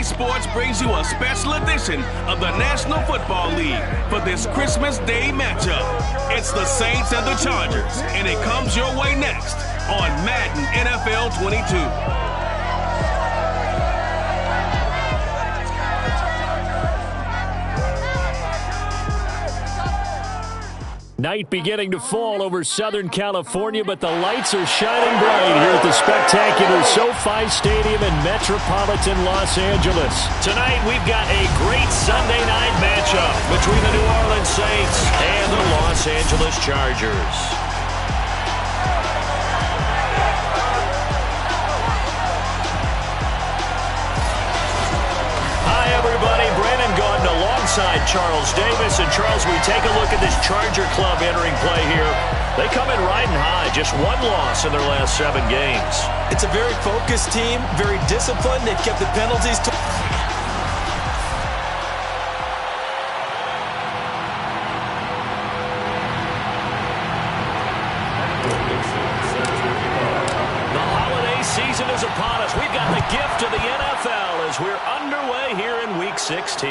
Sports brings you a special edition of the National Football League for this Christmas Day matchup. It's the Saints and the Chargers, and it comes your way next on Madden NFL 22. Night beginning to fall over Southern California, but the lights are shining bright here at the spectacular SoFi Stadium in metropolitan Los Angeles. Tonight, we've got a great Sunday night matchup between the New Orleans Saints and the Los Angeles Chargers. Hi, everybody. Brandon Gaudin alongside Charles Davis. And, Charles, we take a look at this Charger club entering play here. They come in riding high. Just one loss in their last 7 games. It's a very focused team, very disciplined. They've kept the penalties to... The holiday season is upon us. We've got the gift of the NFL as we're underway here in Week 16.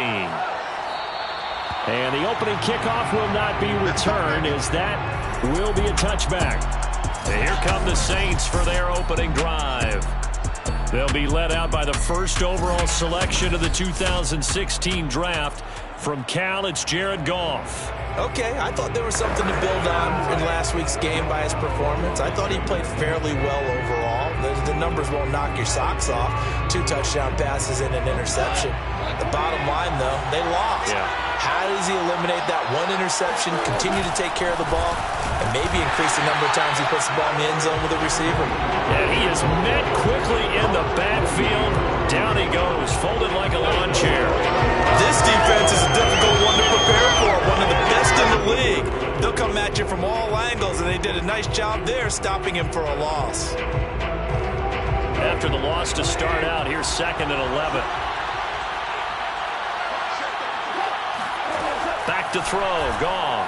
And the opening kickoff will not be returned, as that will be a touchback. And here come the Saints for their opening drive. They'll be led out by the first overall selection of the 2016 draft. From Cal, it's Jared Goff. Okay, I thought there was something to build on in last week's game by his performance. I thought he played fairly well overall. The numbers won't knock your socks off. 2 touchdown passes and an interception. The bottom line, though, they lost. Yeah. How does he eliminate that 1 interception, continue to take care of the ball, and maybe increase the number of times he puts the ball in the end zone with a receiver? And he is met quickly in the backfield. Down he goes, folded like a lawn chair. This defense is a difficult one to prepare for, one of the best in the league. They'll come at you from all angles, and they did a nice job there stopping him for a loss. After the loss to start out, here's 2nd and 11. Back to throw, Goff.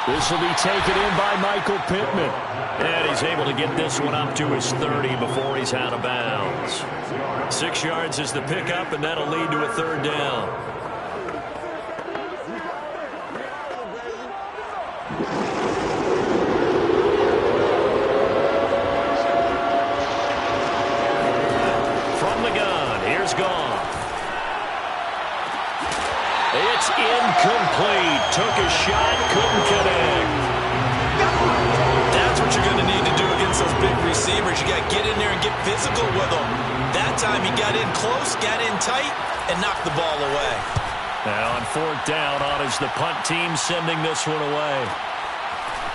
This will be taken in by Michael Pittman. And he's able to get this one up to his 30 before he's out of bounds. 6 yards is the pickup, and that'll lead to a 3rd down. From the gun, here's Goff. It's incomplete. Took a shot, couldn't connect. That's what you're going to need to do against those big receivers. You got to get in there and get physical with them. That time he got in close, got in tight, and knocked the ball away. Now on 4th down, on is the punt team sending this one away.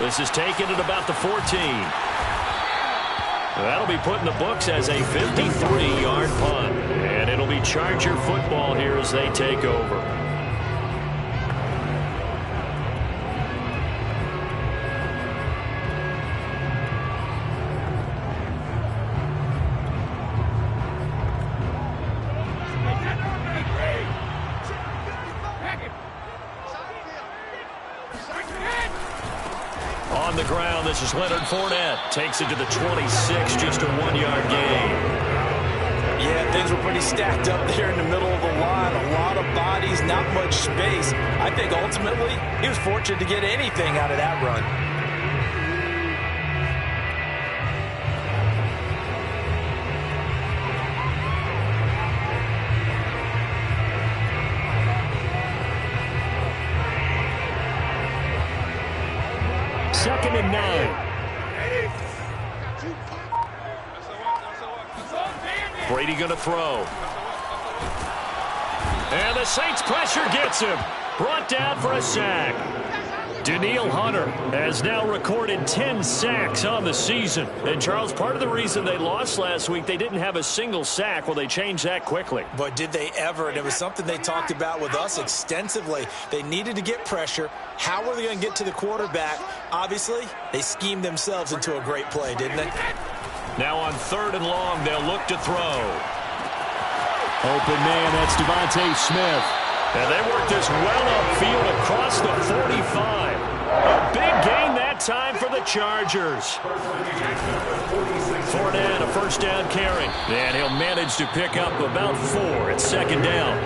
This is taken at about the 14. That'll be put in the books as a 53-yard punt. And it'll be Charger football here as they take over. On the ground, this is Leonard Fournette. Takes it to the 26, just a 1-yard gain. Yeah, things were pretty stacked up there in the middle of the line. A lot of bodies, not much space. I think ultimately he was fortunate to get anything out of that run. Second and 9. Brady going to throw. And the Saints pressure gets him. Brought down for a sack. Danielle Hunter has now recorded 10 sacks on the season. And, Charles, part of the reason they lost last week, they didn't have a single sack. Well, they changed that quickly. But did they ever? And it was something they talked about with us extensively. They needed to get pressure. How were they going to get to the quarterback? Obviously, they schemed themselves into a great play, didn't they? Now on 3rd and long, they'll look to throw. Open man, that's Devontae Smith. And they work this well upfield across the 45. A big gain that time for the Chargers. Fournette, a first down carry. And he'll manage to pick up about 4 at second down.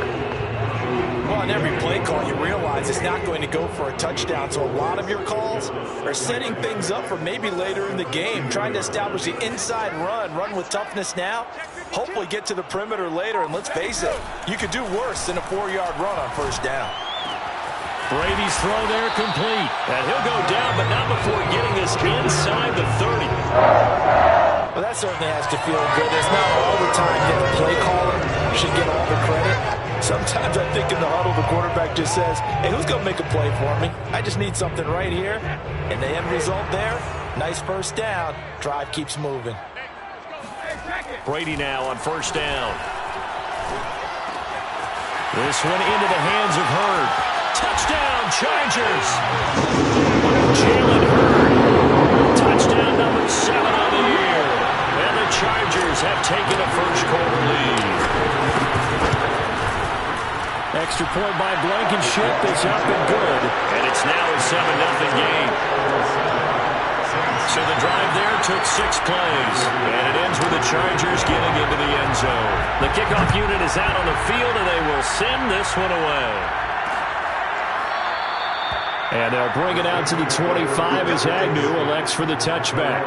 Well, on every play call, you realize it's not going to go for a touchdown. So a lot of your calls are setting things up for maybe later in the game, trying to establish the inside run with toughness now, hopefully get to the perimeter later. And let's face it, you could do worse than a 4-yard run on first down. Brady's throw there complete. And he'll go down, but not before getting this inside the 30. Well, that certainly has to feel good. It's not all the time that the play caller should get all the credit. Sometimes I think in the huddle, the quarterback just says, hey, who's going to make a play for me? I just need something right here. And the end result there, nice first down. Drive keeps moving. Brady now on first down. This one into the hands of Hurd. Touchdown, Chargers. Jalen Hurd. Touchdown number 7 on the year. And the Chargers have taken a first-quarter lead. Extra point by Blankenship is up and good. And it's now a 7-0 game. So the drive there took 6 plays. And it ends with the Chargers getting into the end zone. The kickoff unit is out on the field, and they will send this one away. And they'll bring it out to the 25 as Agnew elects for the touchback.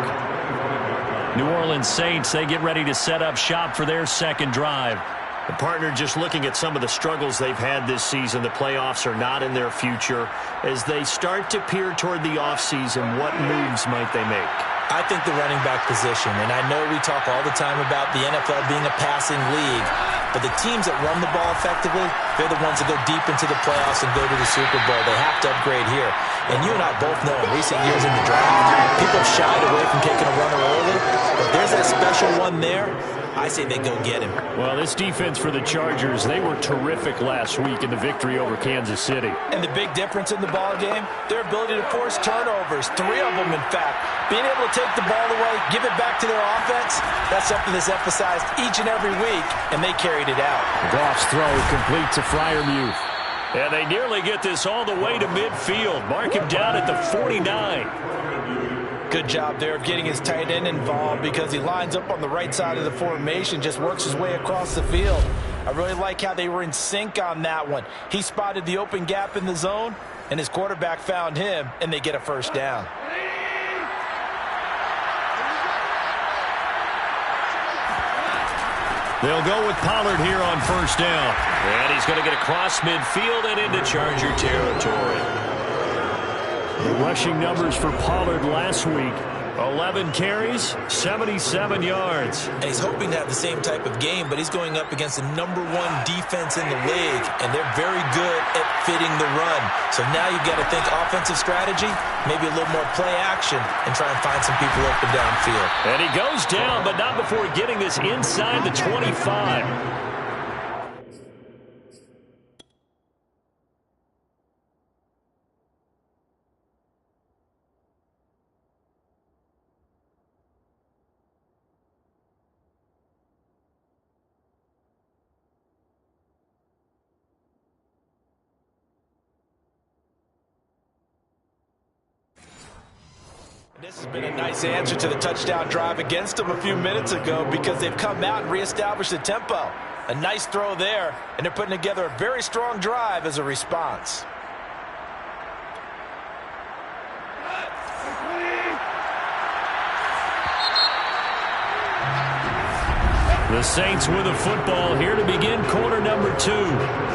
New Orleans Saints, they get ready to set up shop for their second drive. The partner just looking at some of the struggles they've had this season. The playoffs are not in their future. As they start to peer toward the offseason, what moves might they make? I think the running back position, and I know we talk all the time about the NFL being a passing league, but the teams that run the ball effectively, they're the ones that go deep into the playoffs and go to the Super Bowl. They have to upgrade here. And you and I both know in recent years in the draft, people have shied away from taking a runner early, but there's that special one there. I say they go get him. Well, this defense for the Chargers, they were terrific last week in the victory over Kansas City. And the big difference in the ball game, their ability to force turnovers, 3 of them, in fact. Being able to take the ball away, give it back to their offense, that's something that's emphasized each and every week, and they carried it out. Goff's throw complete to Freiermuth. And they nearly get this all the way to midfield. Mark him down at the 49. Good job there of getting his tight end involved because he lines up on the right side of the formation, just works his way across the field. I really like how they were in sync on that one. He spotted the open gap in the zone, and his quarterback found him, and they get a first down. They'll go with Pollard here on first down. And he's going to get across midfield and into Charger territory. The rushing numbers for Pollard last week, 11 carries, 77 yards. And he's hoping to have the same type of game, but he's going up against the #1 defense in the league, and they're very good at fitting the run. So now you've got to think offensive strategy, maybe a little more play action, and try and find some people open downfield. And he goes down, but not before getting this inside the 25. This has been a nice answer to the touchdown drive against them a few minutes ago because they've come out and reestablished the tempo. A nice throw there, and they're putting together a very strong drive as a response. The Saints with the football here to begin quarter number 2.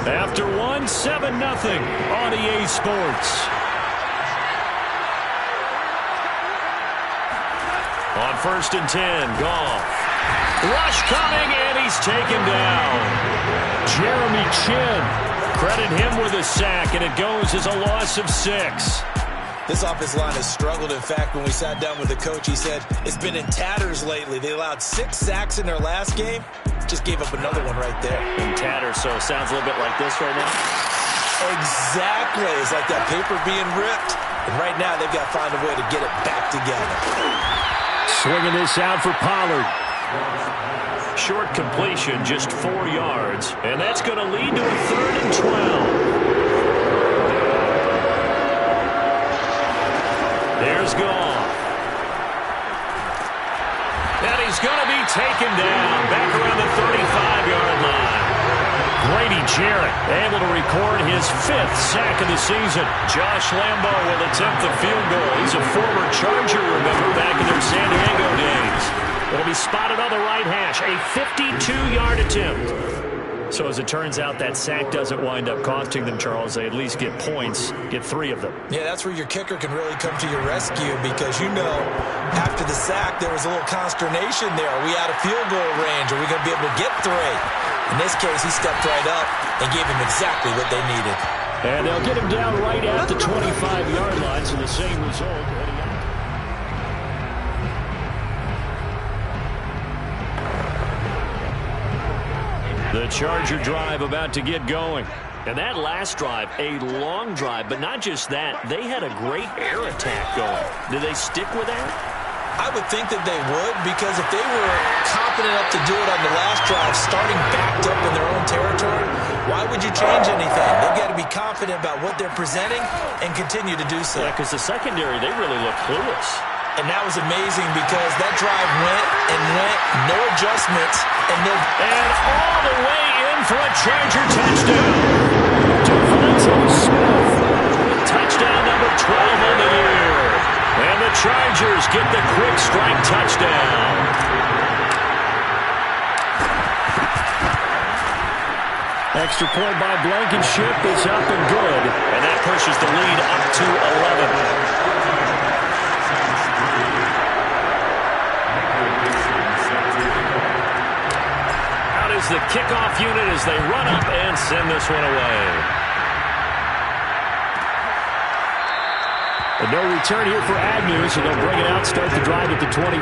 After one, 7-0 on EA Sports. On 1st and 10, Goff. Rush coming, and he's taken down. Jeremy Chin. Credit him with a sack, and it goes as a loss of 6. This offensive line has struggled. In fact, when we sat down with the coach, he said it's been in tatters lately. They allowed 6 sacks in their last game. Just gave up another one right there. In tatters, so it sounds a little bit like this right now. Exactly. It's like that paper being ripped. And right now, they've got to find a way to get it back together. Swinging this out for Pollard. Short completion, just 4 yards. And that's going to lead to a 3rd and 12. There's Goff. Jarrett able to record his 5th sack of the season. Josh Lambo will attempt the field goal. He's a former Charger, remember, back in their San Diego days. It'll be spotted on the right hash. A 52-yard attempt. So as it turns out, that sack doesn't wind up costing them, Charles. They at least get points, get 3 of them. Yeah, that's where your kicker can really come to your rescue because, after the sack, there was a little consternation there. Are we out of field goal range? Are we going to be able to get 3? In this case, he stepped right up and gave him exactly what they needed. And they'll get him down right at the 25-yard line, so the same result. The Charger drive about to get going. And that last drive, a long drive, but not just that. They had a great air attack going. Did they stick with that? I would think that they would because if they were confident enough to do it on the last drive, starting backed up in their own territory, why would you change anything? They've got to be confident about what they're presenting and continue to do so. Yeah, because the secondary, they really look clueless. And that was amazing because that drive went and went, no adjustments, and all the way in for a Charger touchdown. Devontae Smith, touchdown number 12 on the year. And the Chargers get the quick strike touchdown. Extra point by Blankenship is up and good. And that pushes the lead up to 11. The kickoff unit as they run up and send this one away. And no return here for Agnew, so they'll bring it out, start the drive at the 25.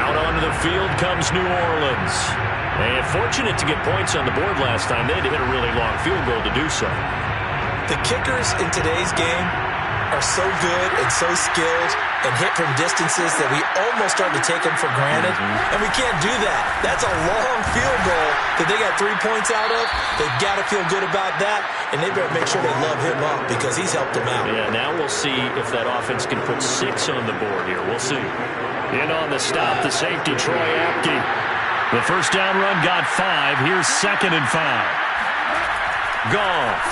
Out onto the field comes New Orleans. And fortunate to get points on the board last time. They had to hit a really long field goal to do so. The kickers in today's game are so good and so skilled and hit from distances that we almost start to take them for granted. And we can't do that. That's a long field goal that they got 3 points out of. They've got to feel good about that, and they better make sure they love him up because he's helped them out. Yeah, now we'll see if that offense can put 6 on the board here. We'll see. In on the stop, the safety, Troy Apke. The first down run got 5. Here's 2nd and 5. Goff.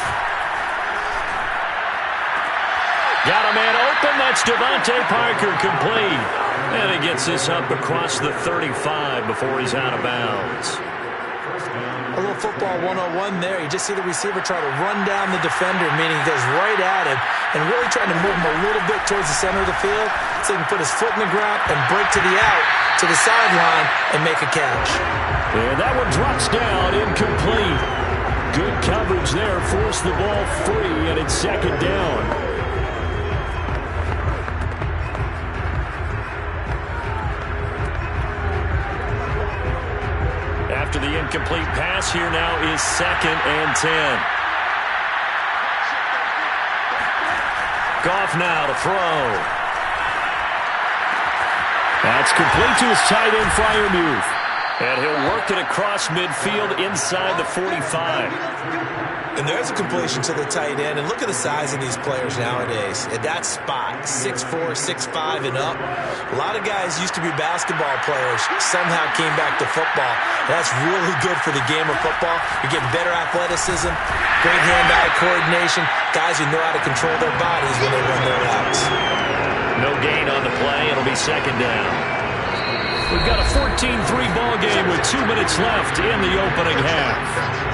Got a man open. That's Devontae Parker complete. And he gets this up across the 35 before he's out of bounds. A little football 101 there. You just see the receiver try to run down the defender, meaning he goes right at him and really trying to move him a little bit towards the center of the field so he can put his foot in the ground and break to the out, to the sideline, and make a catch. And that one drops down, incomplete. Good coverage there. Forced the ball free, and it's 2nd down. After the incomplete pass, here now is 2nd and 10. Goff now to throw. That's complete to his tight end, Freiermuth. And he'll work it across midfield inside the 45. And there's a completion to the tight end. And look at the size of these players nowadays. At that spot, 6'4", 6'5", and up. A lot of guys used to be basketball players, somehow came back to football. That's really good for the game of football. You're getting better athleticism, great hand-eye coordination, guys who know how to control their bodies when they run their routes. No gain on the play. It'll be 2nd down. We've got a 14-3 ball game with 2 minutes left in the opening half.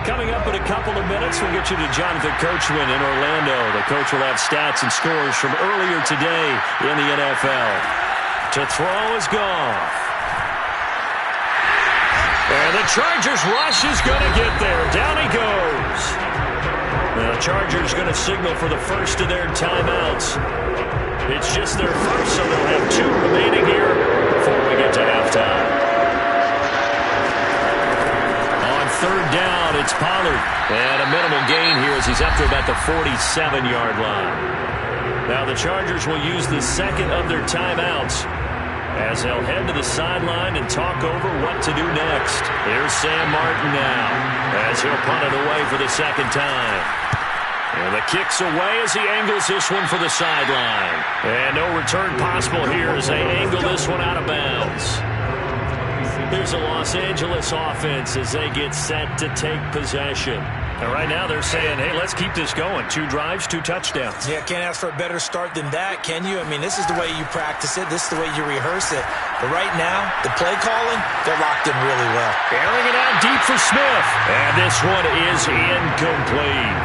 Coming up in a couple of minutes, we'll get you to Jonathan Kirchwin in Orlando. The coach will have stats and scores from earlier today in the NFL. To throw is Goff. And the Chargers rush is going to get there. Down he goes. The Chargers going to signal for the first of their timeouts. It's just their first, so they'll have 2 remaining here before we get to halftime. On 3rd down, it's Pollard. And a minimal gain here as he's up to about the 47-yard line. Now the Chargers will use the 2nd of their timeouts as they'll head to the sideline and talk over what to do next. Here's Sam Martin now as he'll punt it away for the second time. And the kick's away as he angles this one for the sideline. And no return possible here as they angle this one out of bounds. Here's the Los Angeles offense as they get set to take possession. And right now they're saying, hey, let's keep this going. 2 drives, 2 touchdowns. Yeah, can't ask for a better start than that, can you? I mean, this is the way you practice it. This is the way you rehearse it. But right now, the play calling, they're locked in really well. Airing it out deep for Smith. And this one is incomplete.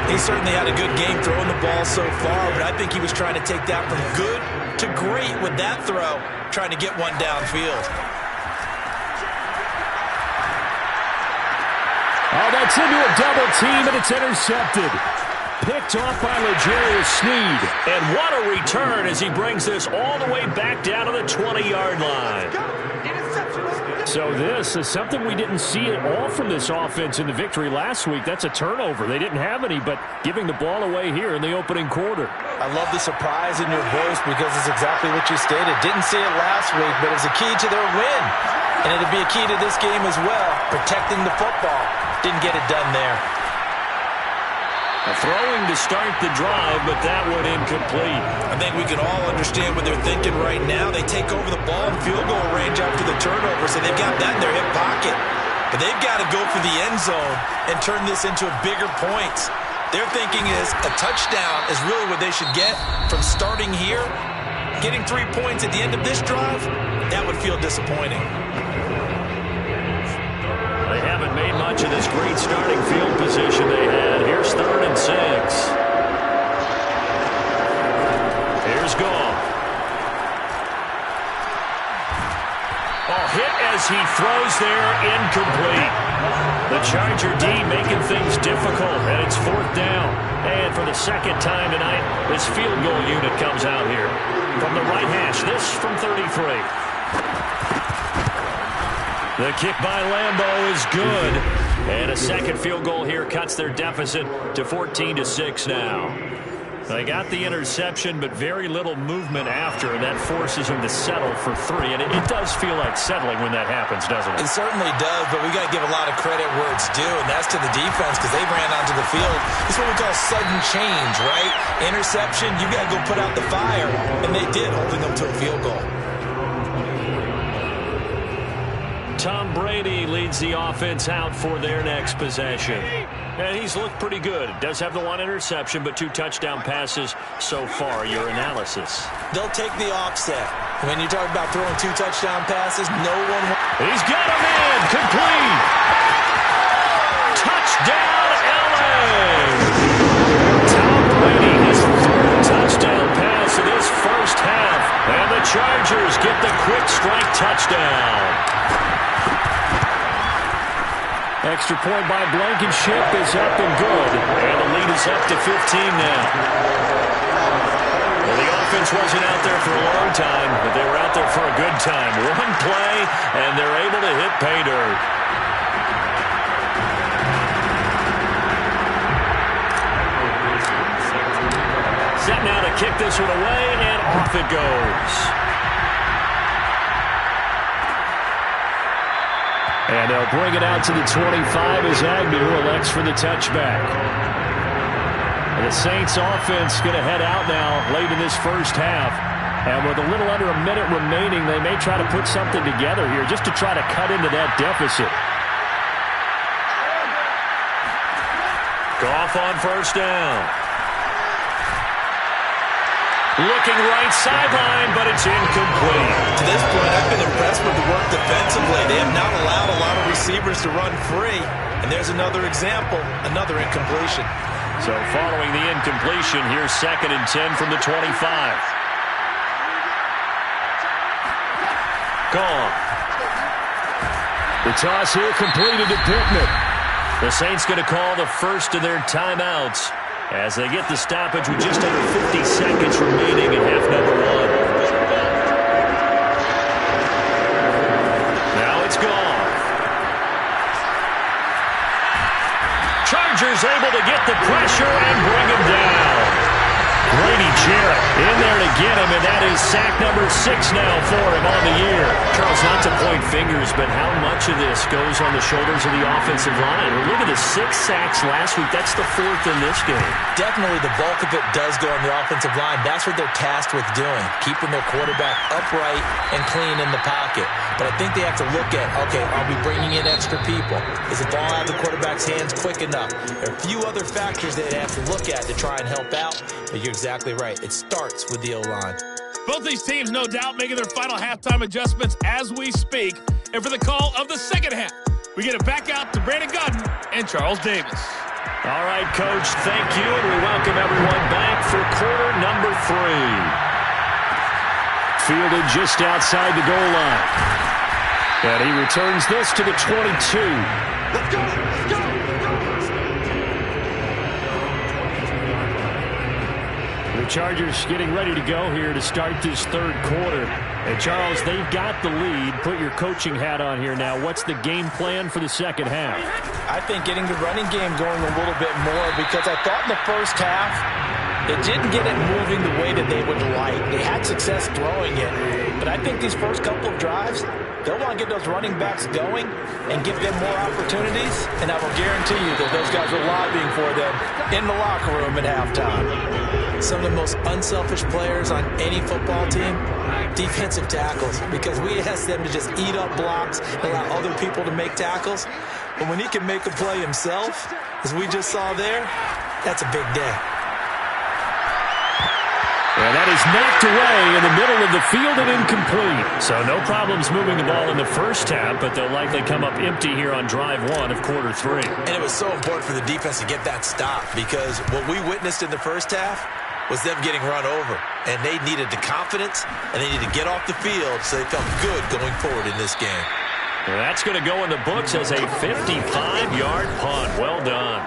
He certainly had a good game throwing the ball so far, but I think he was trying to take that from good to great with that throw, trying to get one downfield. Oh, that's into a double team, and it's intercepted. Picked off by L'Jarius Sneed. And what a return as he brings this all the way back down to the 20-yard line. So this is something we didn't see at all from this offense in the victory last week. That's a turnover. They didn't have any, but giving the ball away here in the opening quarter. I love the surprise in your voice because it's exactly what you stated. Didn't see it last week, but it's a key to their win. And it'll be a key to this game as well, protecting the football. Didn't get it done there. A throwing to start the drive, but that one incomplete. I think we can all understand what they're thinking right now. They take over the ball in field goal range after the turnover, so they've got that in their hip pocket. But they've got to go for the end zone and turn this into a bigger points. Their thinking is a touchdown is really what they should get from starting here. Getting 3 points at the end of this drive, that would feel disappointing. They haven't made much of this great starting field position they had. Here's 3rd and 6. Here's Goff. Oh, hit as he throws there, incomplete. The Charger D making things difficult, and it's 4th down. And for the second time tonight, this field goal unit comes out here. From the right hash, this from 33. The kick by Lambeau is good. And a second field goal here cuts their deficit to 14-6 now. They got the interception, but very little movement after, and that forces them to settle for 3. And it does feel like settling when that happens, doesn't it? It certainly does, but we got to give a lot of credit where it's due, and that's to the defense because they ran onto the field. It's what we call sudden change, right? Interception, you got to go put out the fire, and they did, holding them to a field goal. Tom Brady leads the offense out for their next possession. And he's looked pretty good. Does have the 1 interception, but 2 touchdown passes so far. Your analysis? They'll take the offset. When you talk about throwing 2 touchdown passes, no one... He's got him in. Complete. Touchdown, LA. Tom Brady, his 3rd touchdown pass of this first half. And the Chargers get the quick strike touchdown. Extra point by Blankenship is up and good. And the lead is up to 15 now. Well, the offense wasn't out there for a long time, but they were out there for a good time. 1 play, and they're able to hit pay dirt. Set now to kick this one away, and off it goes. And they'll bring it out to the 25 as Agnew elects for the touchback. And the Saints offense going to head out now late in this first half. And with a little under a minute remaining, they may try to put something together here just to try to cut into that deficit. Goff on 1st down. Looking right sideline, but it's incomplete. To this point, I've been impressed with the work defensively. They have not allowed a lot of receivers to run free. And there's another example, another incompletion. So following the incompletion, here's 2nd and 10 from the 25. Gone. The toss here completed to Pittman. The Saints going to call the first of their timeouts as they get the stoppage with just under 50 seconds remaining in half number 1. Now it's gone. Chargers able to get the pressure and bring him down. Grady Jarrett in there to get him, and that is sack number 6 now for him on the year. Charles, not to point fingers, but how much of this goes on the shoulders of the offensive line? Well, look at the 6 sacks last week. That's the 4th in this game. Definitely the bulk of it does go on the offensive line. That's what they're tasked with doing, keeping their quarterback upright and clean in the pocket. But I think they have to look at, okay, are we bringing in extra people? Is the ball out of the quarterback's hands quick enough? There are a few other factors they have to look at to try and help out, but you're exactly right. It starts with the O-line. Both these teams, no doubt, making their final halftime adjustments as we speak. And for the call of the second half, we get it back out to Brandon Gaudin and Charles Davis. All right, Coach, thank you, and we welcome everyone back for quarter number 3. Fielded just outside the goal line. And he returns this to the 22. Let's go! Let's go! The Chargers getting ready to go here to start this third quarter. And, Charles, they've got the lead. Put your coaching hat on here now. What's the game plan for the second half? I think getting the running game going a little bit more, because I thought in the first half they didn't get it moving the way that they would like. They had success throwing it, but I think these first couple of drives, they'll want to get those running backs going and give them more opportunities, and I will guarantee you that those guys are lobbying for them in the locker room at halftime. Some of the most unselfish players on any football team, defensive tackles, because we ask them to just eat up blocks and allow other people to make tackles. But when he can make a play himself, as we just saw there, that's a big day. And that is knocked away in the middle of the field and incomplete. So no problems moving the ball in the first half, but they'll likely come up empty here on drive 1 of quarter 3. And it was so important for the defense to get that stop, because what we witnessed in the first half was them getting run over. And they needed the confidence, and they needed to get off the field so they felt good going forward in this game. And that's going to go in the books as a 55-yard punt. Well done.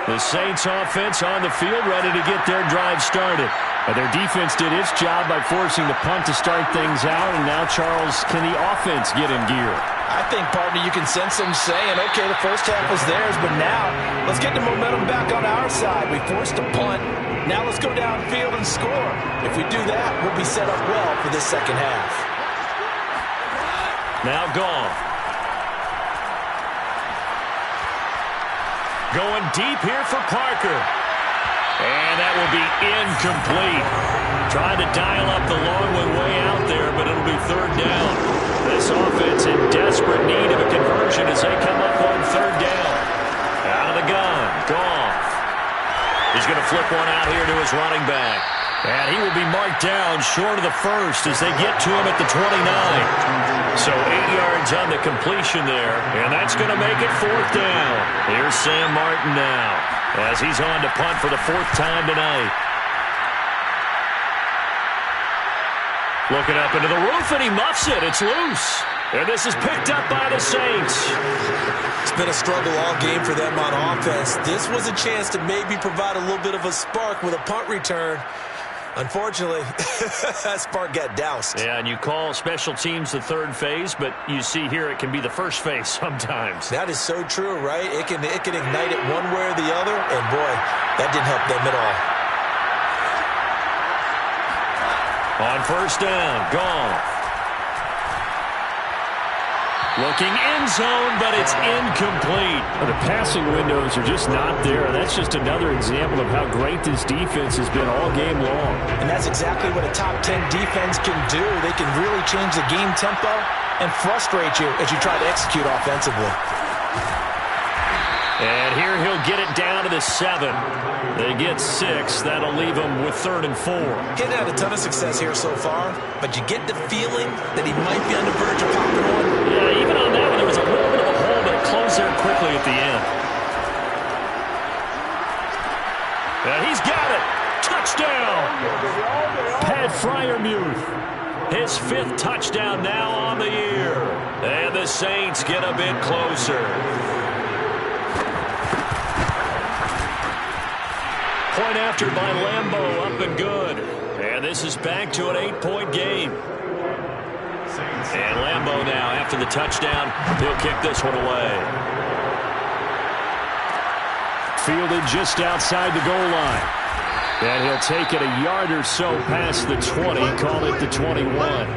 The Saints offense on the field, ready to get their drive started. Their defense did its job by forcing the punt to start things out, and now, Charles, can the offense get in gear? I think, partner, you can sense them saying, okay, the first half was theirs, but now let's get the momentum back on our side. We forced a punt. Now let's go downfield and score. If we do that, we'll be set up well for this second half. Now gone. Going deep here for Parker. And that will be incomplete. Trying to dial up the long one way out there, but it'll be third down. This offense in desperate need of a conversion as they come up on third down. Out of the gun. Goff. He's going to flip one out here to his running back. And he will be marked down short of the first as they get to him at the 29. So 8 yards on the completion there, and that's going to make it fourth down. Here's Sam Martin now as he's on to punt for the 4th time tonight. Looking up into the roof, and he muffs it. It's loose. And this is picked up by the Saints. It's been a struggle all game for them on offense. This was a chance to maybe provide a little bit of a spark with a punt return. Unfortunately, that spark got doused. Yeah, and you call special teams the third phase, but you see here it can be the first phase sometimes. That is so true, right? It can ignite it one way or the other, and boy, that didn't help them at all. On first down, gone. Looking end zone, but it's incomplete. The passing windows are just not there. That's just another example of how great this defense has been all game long. And that's exactly what a top 10 defense can do. They can really change the game tempo and frustrate you as you try to execute offensively. And here he'll get it down to the 7. They get 6. That'll leave them with 3rd and 4. He had a ton of success here so far, but you get the feeling that he might be on the verge of popping one. Yeah, even on that one, there was a little bit of a hole, but it closed there quickly at the end. And he's got it. Touchdown. Pat Freiermuth. His 5th touchdown now on the year. And the Saints get a bit closer. Point after by Lambeau, up and good. And this is back to an 8-point game. And Lambeau now, after the touchdown, he'll kick this one away. Fielded just outside the goal line. And he'll take it a yard or so past the 20, call it the 21.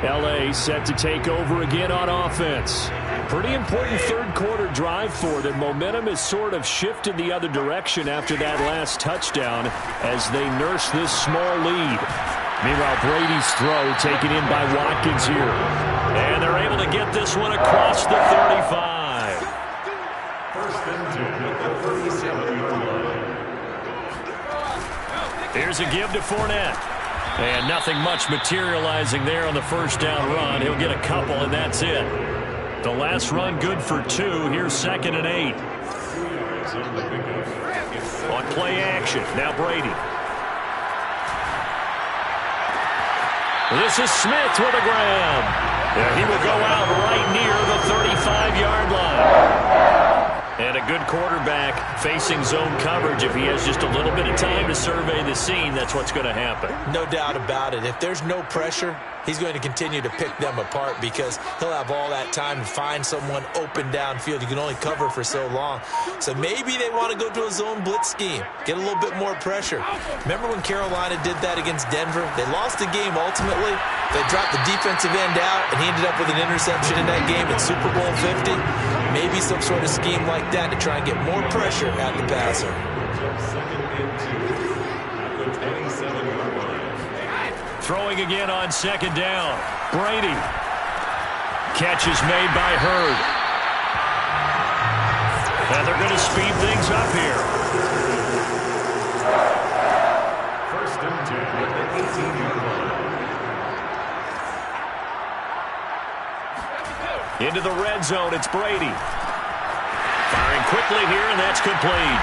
L.A. set to take over again on offense. Pretty important third-quarter drive for them. Momentum has sort of shifted the other direction after that last touchdown as they nurse this small lead. Meanwhile, Brady's throw taken in by Watkins here. And they're able to get this one across the 35. Here's a give to Fournette. And nothing much materializing there on the first down run. He'll get a couple, and that's it. The last run good for 2. Here's 2nd and 8. On play action, now Brady. This is Smith with a grab. Yeah, he will go out right near the 35-yard line. And a good quarterback facing zone coverage. If he has just a little bit of time to survey the scene, that's what's going to happen. No doubt about it. If there's no pressure, he's going to continue to pick them apart because he'll have all that time to find someone open downfield. You can only cover for so long. So maybe they want to go to a zone blitz scheme, get a little bit more pressure. Remember when Carolina did that against Denver? They lost the game ultimately. They dropped the defensive end out, and he ended up with an interception in that game in Super Bowl 50. Maybe some sort of scheme like that to try and get more pressure at the passer. Throwing again on 2nd down. Brady. Catch is made by Hurd. And they're going to speed things up here. First and 10 at the 18-yard line. Into the red zone, it's Brady. Firing quickly here, and that's complete.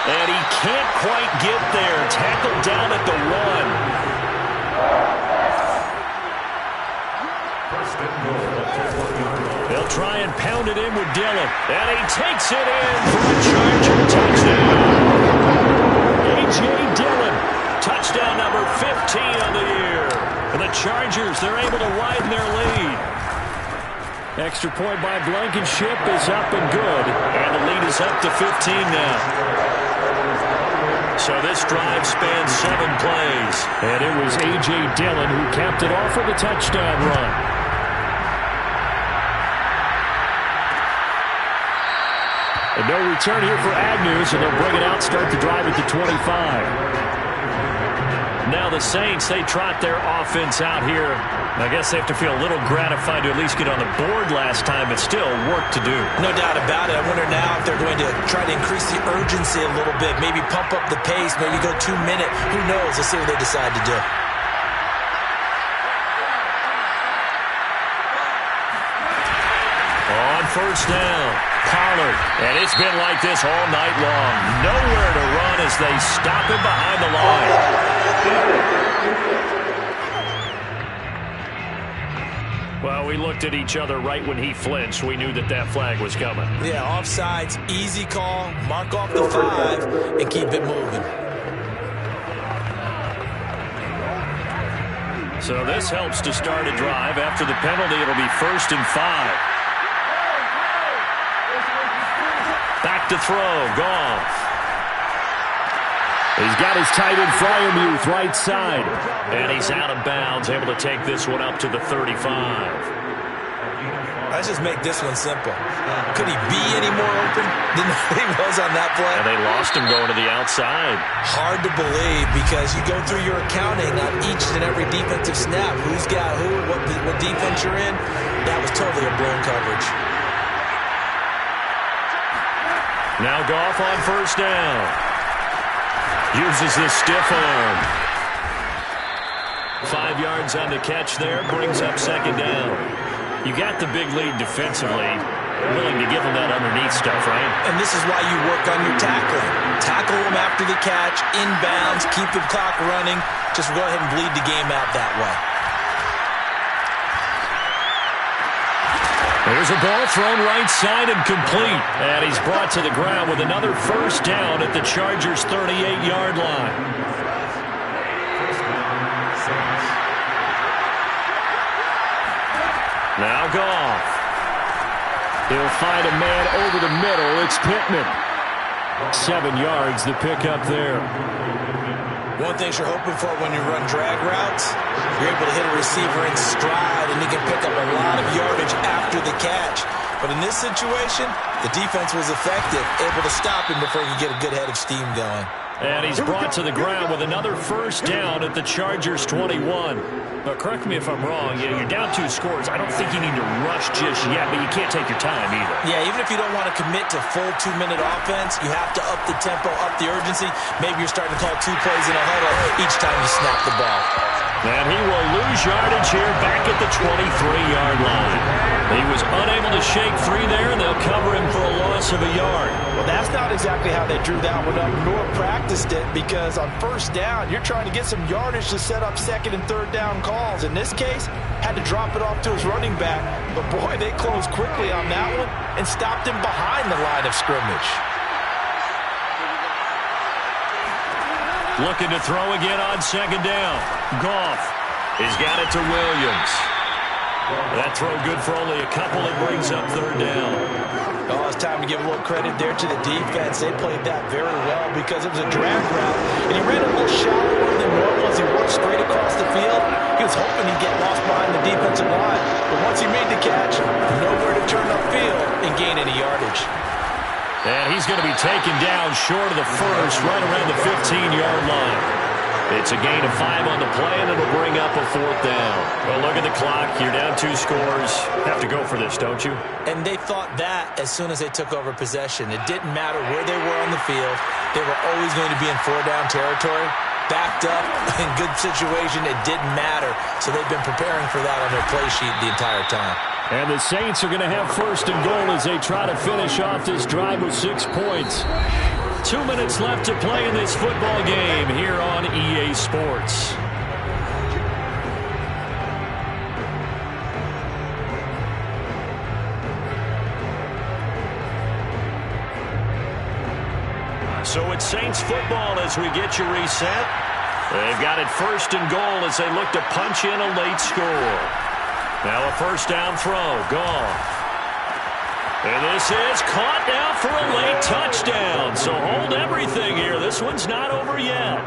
And he can't quite get there. Tackled down at the 1. They'll try and pound it in with Dillon. And he takes it in for a Charger touchdown. A.J. Dillon, touchdown number 15 on the year. And the Chargers, they're able to widen their lead. Extra point by Blankenship is up and good. And the lead is up to 15 now. So this drive spans 7 plays. And it was A.J. Dillon who capped it off with a touchdown run. And no return here for Agnew, so they'll bring it out, start the drive at the 25. Now the Saints, they trot their offense out here. I guess they have to feel a little gratified to at least get on the board last time, but still work to do. No doubt about it. I wonder now if they're going to try to increase the urgency a little bit, maybe pump up the pace, maybe go 2-minute. Who knows? Let's see what they decide to do. On first down, Pollard. And it's been like this all night long. Nowhere to run as they stop him behind the line. Well, we looked at each other right when he flinched. We knew that that flag was coming. Yeah, offsides, easy call, mark off the 5, and keep it moving. So this helps to start a drive. After the penalty, it'll be 1st and 5. Back to throw, Goff. He's got his tight end Freiermuth right side. And he's out of bounds, able to take this one up to the 35. Let's just make this one simple. Could he be any more open than he was on that play? And they lost him going to the outside. Hard to believe because you go through your accounting on each and every defensive snap. Who's got who, what defense you're in. That was totally a blown coverage. Now Goff on first down. Uses this stiff arm. 5 yards on the catch there. Brings up 2nd down. You got the big lead defensively. Willing to give them that underneath stuff, right? And this is why you work on your tackling. Tackle them after the catch, inbounds, keep the clock running. Just go ahead and bleed the game out that way. There's a ball thrown right side and complete. And he's brought to the ground with another first down at the Chargers' 38-yard line. Now Goff. He'll find a man over the middle. It's Pittman. 7 yards, the pickup there. One thing you're hoping for when you run drag routes, you're able to hit a receiver in stride, and he can pick up a lot of yardage after the catch. But in this situation, the defense was effective, able to stop him before he could get a good head of steam going. And he's brought to the ground with another first down at the Chargers' 21. But correct me if I'm wrong, you're down 2 scores. I don't think you need to rush just yet, but you can't take your time either. Yeah, even if you don't want to commit to full 2-minute offense, you have to up the tempo, up the urgency. Maybe you're starting to call 2 plays in a huddle each time you snap the ball. And he will lose yardage here back at the 23-yard line. He was unable to shake free there, and they'll cover him for a loss of a yard. Well, that's not exactly how they drew that one up, nor practiced it, because on first down, you're trying to get some yardage to set up second and third down calls. In this case, had to drop it off to his running back. But, boy, they closed quickly on that one and stopped him behind the line of scrimmage. Looking to throw again on second down. Goff. He's got it to Williams. That throw good for only a couple. It brings up third down. Oh, it's time to give a little credit there to the defense. They played that very well because it was a drag route, and he ran a little shallower than normal as he worked straight across the field. He was hoping he'd get lost behind the defensive line, but once he made the catch, nowhere to turn upfield and gain any yardage. And he's going to be taken down short of the first, right around the 15-yard line. It's a gain of 5 on the play, and it'll bring up a 4th down. Well, look at the clock. You're down 2 scores. Have to go for this, don't you? And they thought that as soon as they took over possession. It didn't matter where they were on the field. They were always going to be in 4-down territory. Backed up, in good situation, it didn't matter. So they've been preparing for that on their play sheet the entire time. And the Saints are going to have first and goal as they try to finish off this drive with 6 points. 2 minutes left to play in this football game here on EA Sports. So it's Saints football as we get you reset. They've got it first and goal as they look to punch in a late score. Now a first down throw. Goff. And this is caught now for a late touchdown. So hold everything here. This one's not over yet.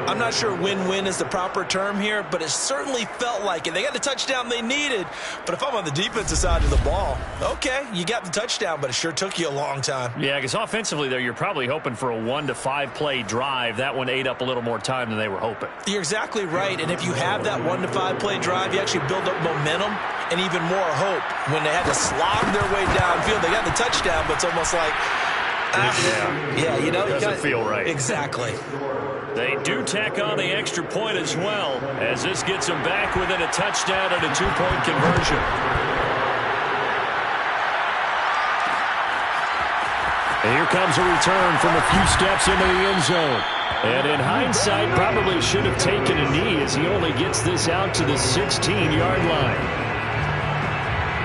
I'm not sure win-win is the proper term here, but it certainly felt like it. They got the touchdown they needed. But if I'm on the defensive side of the ball, okay, you got the touchdown, but it sure took you a long time. Yeah, because offensively there, you're probably hoping for a 1 to 5 play drive. That one ate up a little more time than they were hoping. You're exactly right. And if you have that 1 to 5 play drive, you actually build up momentum and even more hope. When they had to slog their way downfield, they got the touchdown, but it's almost like, yeah, you know, doesn't feel right. Exactly. They do tack on the extra point as well, as this gets them back within a touchdown and a 2-point conversion. And here comes a return from a few steps into the end zone. And in hindsight, probably should have taken a knee as he only gets this out to the 16-yard line.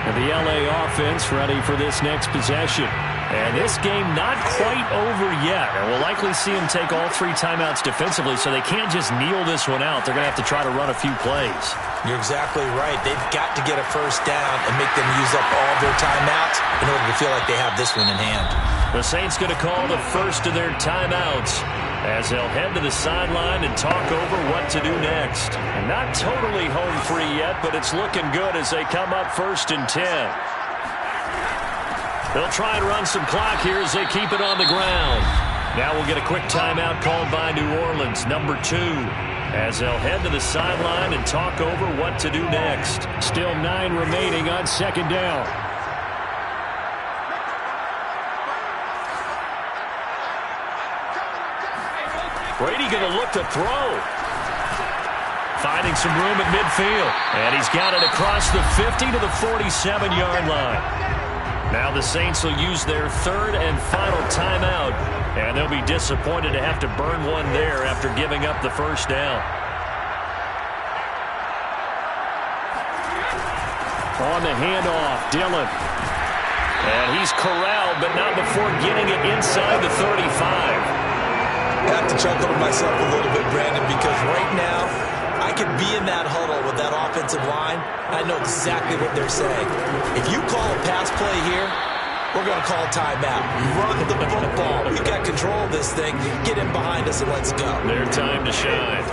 And the LA offense ready for this next possession. And this game not quite over yet. And we'll likely see them take all 3 timeouts defensively, so they can't just kneel this one out. They're going to have to try to run a few plays. You're exactly right. They've got to get a first down and make them use up all their timeouts in order to feel like they have this one in hand. The Saints going to call the first of their timeouts as they'll head to the sideline and talk over what to do next. And not totally home free yet, but it's looking good as they come up 1st and 10. They'll try and run some clock here as they keep it on the ground. Now we'll get a quick timeout called by New Orleans, number 2, as they'll head to the sideline and talk over what to do next. Still 9 remaining on second down. Brady going to look to throw. Finding some room at midfield. And he's got it across the 50 to the 47-yard line. Now the Saints will use their 3rd and final timeout, and they'll be disappointed to have to burn one there after giving up the first down. On the handoff, Dillon. And he's corralled, but not before getting it inside the 35. I have to chuckle to myself a little bit, Brandon, because right now I could be in that huddle with that offensive line. I know exactly what they're saying. If you call a pass play here, we're going to call timeout. Run the football. We've got control of this thing. Get in behind us and let's go. Their time to shine.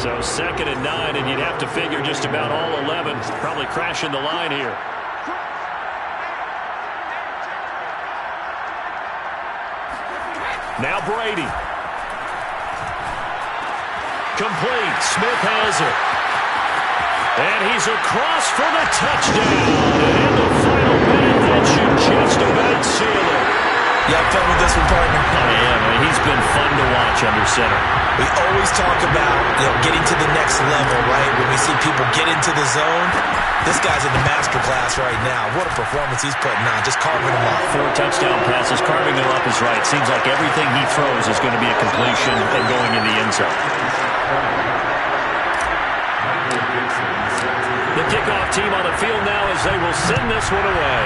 So 2nd and 9, and you'd have to figure just about all 11 probably crashing the line here. Now Brady. Complete. Smith has it. And he's across for the touchdown. And in the final minute, that should just about seal it. You have fun with this one, partner? I am. He's been fun to watch under center. We always talk about getting to the next level, right? When we see people get into the zone, this guy's in the master class right now. What a performance he's putting on, just carving them up. 4 touchdown passes, carving them up is right. Seems like everything he throws is going to be a completion and going in the end zone. The kickoff team on the field now as they will send this one away.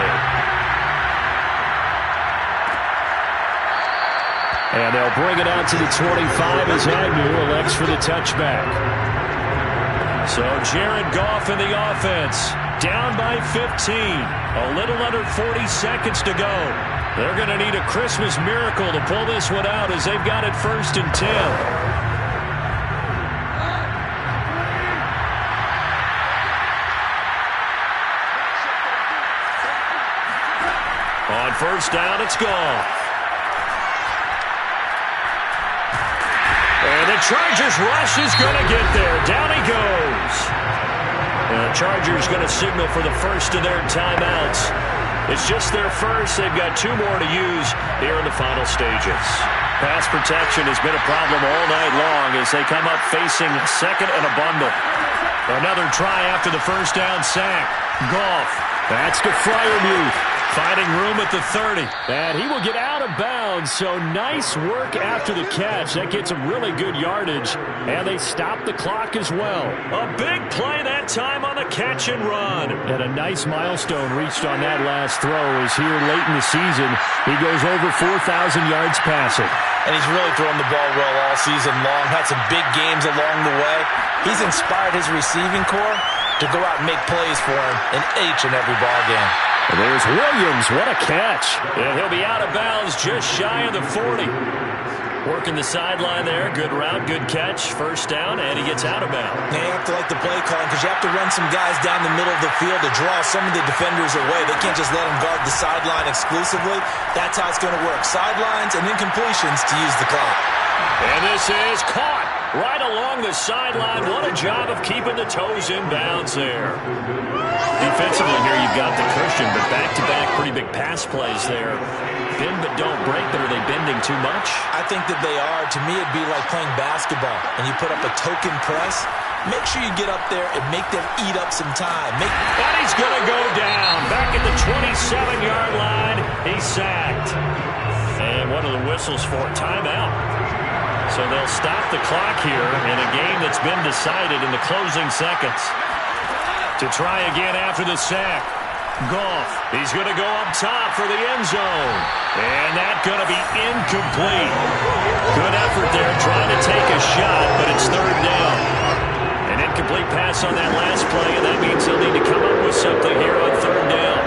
And they'll bring it out to the 25 as Agnew elects for the touchback. So Jared Goff in the offense, down by 15. A little under 40 seconds to go. They're going to need a Christmas miracle to pull this one out as they've got it 1st and 10. On 1st down, it's Goff. And the Chargers rush is going to get there. Down he goes. And the Chargers going to signal for the first of their timeouts. It's just their first. They've got 2 more to use here in the final stages. Pass protection has been a problem all night long as they come up facing 2nd and a bundle. Another try after the 1st down sack. Goff. That's to Freiermuth. Finding room at the 30. And he will get out of bounds, so nice work after the catch. That gets him really good yardage, and they stop the clock as well. A big play that time on the catch and run. And a nice milestone reached on that last throw is here late in the season. He goes over 4,000 yards passing. And he's really thrown the ball well all season long. Had some big games along the way. He's inspired his receiving corps to go out and make plays for him in each and every ball game. And there's Williams. What a catch. And he'll be out of bounds just shy of the 40. Working the sideline there. Good route, good catch. 1st down, and he gets out of bounds. They have to like the play calling because you have to run some guys down the middle of the field to draw some of the defenders away. They can't just let them guard the sideline exclusively. That's how it's going to work. Sidelines and incompletions to use the clock. And this is caught right along the sideline. What a job of keeping the toes in bounds there. Defensively here you've got the cushion, but back-to-back pretty big pass plays there. Bend but don't break, but are they bending too much? I think that they are. To me, it'd be like playing basketball, and you put up a token press. Make sure you get up there and make them eat up some time. And he's going to go down. Back at the 27-yard line. He's sacked. And what are the whistles for? Timeout. So they'll stop the clock here in a game that's been decided in the closing seconds. To try again after the sack. Goff. He's going to go up top for the end zone. And that's going to be incomplete. Good effort there trying to take a shot, but it's 3rd down. An incomplete pass on that last play, and that means they'll need to come up with something here on 3rd down.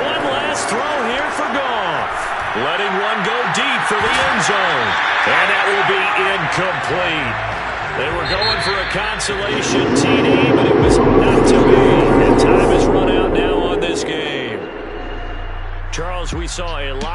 One last throw here for Goff. Letting one go deep for the end zone. And that will be incomplete. They were going for a consolation TD, but it was not to be. And time has run out now on this game. Charles, we saw a lot of